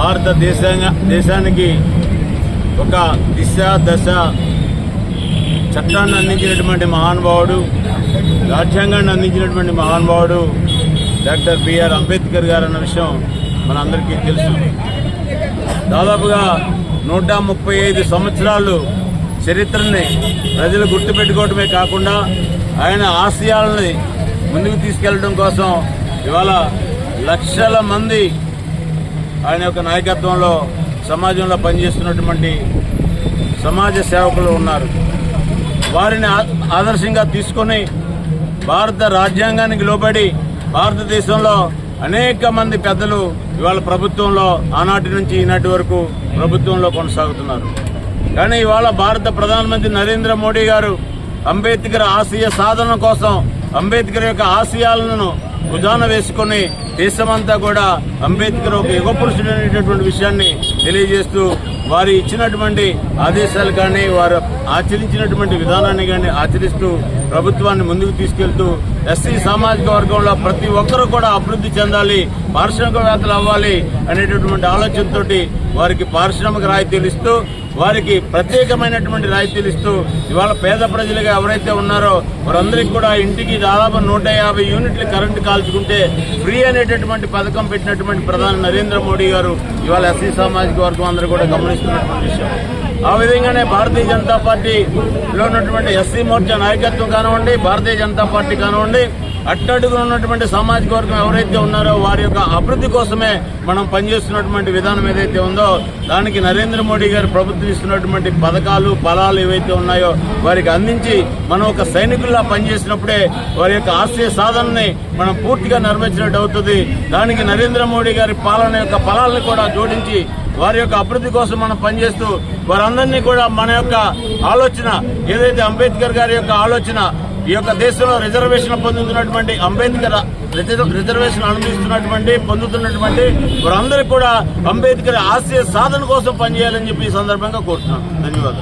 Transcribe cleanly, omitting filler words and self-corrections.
భారతదేశానికి ఒక దిశ దశ చట్టాన్ని అందించినటువంటి మహానుభావుడు, రాజ్యాంగాన్ని అందించినటువంటి మహానుభావుడు డాక్టర్ బిఆర్ అంబేద్కర్ గారు అన్న విషయం మనందరికీ తెలుసు. దాదాపుగా 135 సంవత్సరాలు చరిత్రని ప్రజలు గుర్తుపెట్టుకోవడమే కాకుండా ఆయన ఆశయాలని ముందుకు తీసుకెళ్లడం కోసం ఇవాళ లక్షల మంది ఆయన యొక్క నాయకత్వంలో సమాజంలో పనిచేస్తున్నటువంటి సమాజ సేవకులు ఉన్నారు. వారిని ఆదర్శంగా తీసుకొని భారత రాజ్యాంగానికి లోబడి భారతదేశంలో అనేక మంది పెద్దలు ఇవాళ ప్రభుత్వంలో ఆనాటి నుంచి ఈనాటి వరకు ప్రభుత్వంలో కొనసాగుతున్నారు. కానీ ఇవాళ భారత ప్రధానమంత్రి నరేంద్ర మోడీ గారు అంబేద్కర్ ఆశయ సాధన కోసం అంబేద్కర్ యొక్క ఆశయాలను భుజాన వేసుకుని దేశమంతా కూడా అంబేద్కర్ ఒక యుగ పురుషుడు అనేటటువంటి విషయాన్ని తెలియజేస్తూ వారు ఇచ్చినటువంటి ఆదేశాలు కానీ వారు ఆచరించినటువంటి విధానాన్ని కానీ ఆచరిస్తూ ప్రభుత్వాన్ని ముందుకు తీసుకెళ్తూ ఎస్సీ సామాజిక వర్గంలో ప్రతి ఒక్కరూ కూడా అభివృద్ధి చెందాలి, పారిశ్రామికవేత్తలు అవ్వాలి అనేటటువంటి ఆలోచనతోటి వారికి పారిశ్రామిక రాయితీలు ఇస్తూ వారికి ప్రత్యేకమైనటువంటి రాయితీలు ఇస్తూ ఇవాళ పేద ప్రజలుగా ఎవరైతే ఉన్నారో వారందరికీ కూడా ఇంటికి దాదాపు 150 యూనిట్లు కరెంటు కాల్చుకుంటే ఫ్రీ అనేటటువంటి పథకం పెట్టినటువంటి ప్రధాని నరేంద్ర మోడీ గారు ఇవాళ ఎస్సీ సామాజిక వర్గం అందరూ కూడా గమనిస్తున్నటువంటి విషయం. ఆ విధంగానే భారతీయ జనతా పార్టీలో ఉన్నటువంటి ఎస్సీ మోర్చా నాయకత్వం కానివ్వండి, భారతీయ జనతా పార్టీ కానివ్వండి, అట్టడుగున ఉన్నటువంటి సామాజిక వర్గం ఎవరైతే ఉన్నారో వారి యొక్క అభివృద్ధి కోసమే మనం పనిచేస్తున్నటువంటి విధానం ఏదైతే ఉందో దానికి నరేంద్ర మోడీ గారు ప్రభుత్వం ఇస్తున్నటువంటి పథకాలు ఫలాలు ఏవైతే ఉన్నాయో వారికి అందించి మనం ఒక సైనికుల్లా పనిచేసినప్పుడే వారి యొక్క ఆశయ సాధనని మనం పూర్తిగా నెరవేర్చినట్టు అవుతుంది. దానికి నరేంద్ర మోడీ గారి పాలన యొక్క ఫలాలను కూడా జోడించి వారి యొక్క అభివృద్ధి కోసం మనం పనిచేస్తూ వారందరినీ కూడా మన యొక్క ఆలోచన ఏదైతే అంబేద్కర్ గారి యొక్క ఆలోచన ఈ యొక్క దేశంలో రిజర్వేషన్ పొందుతున్నటువంటి అంబేద్కర్ రిజర్వేషన్ అనుభవిస్తున్నటువంటి పొందుతున్నటువంటి వారందరూ కూడా అంబేద్కర్ ఆశయ సాధన కోసం పనిచేయాలని చెప్పి ఈ సందర్భంగా కోరుతున్నాను. ధన్యవాదాలు.